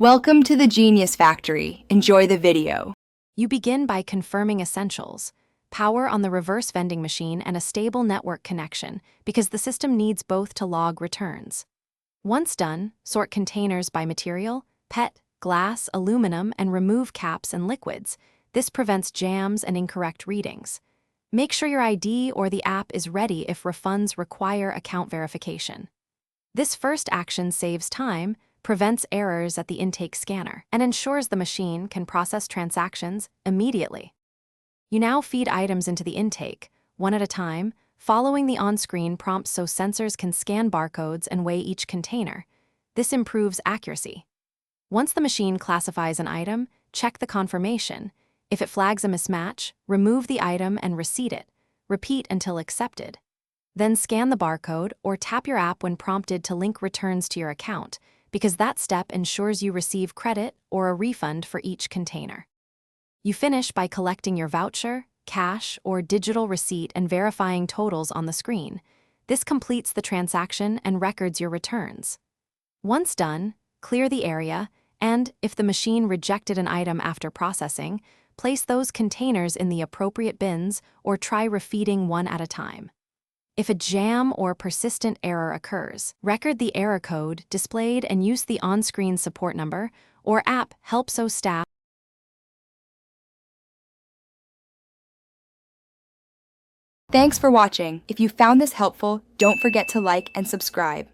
Welcome to the Genius Factory. Enjoy the video. You begin by confirming essentials: power on the reverse vending machine and a stable network connection, because the system needs both to log returns. Once done, sort containers by material: PET, glass, aluminum, and remove caps and liquids. This prevents jams and incorrect readings. Make sure your ID or the app is ready if refunds require account verification. This first action saves time, prevents errors at the intake scanner, and ensures the machine can process transactions immediately. You now feed items into the intake, one at a time, following the on-screen prompts so sensors can scan barcodes and weigh each container. This improves accuracy. Once the machine classifies an item, check the confirmation. If it flags a mismatch, remove the item and receipt it. Repeat until accepted. Then scan the barcode or tap your app when prompted to link returns to your account, because that step ensures you receive credit or a refund for each container. You finish by collecting your voucher, cash, or digital receipt and verifying totals on the screen. This completes the transaction and records your returns. Once done, clear the area, and, if the machine rejected an item after processing, place those containers in the appropriate bins or try refeeding one at a time. If a jam or persistent error occurs, record the error code displayed and use the on-screen support number or app help staff. Thanks for watching. If you found this helpful, don't forget to like and subscribe.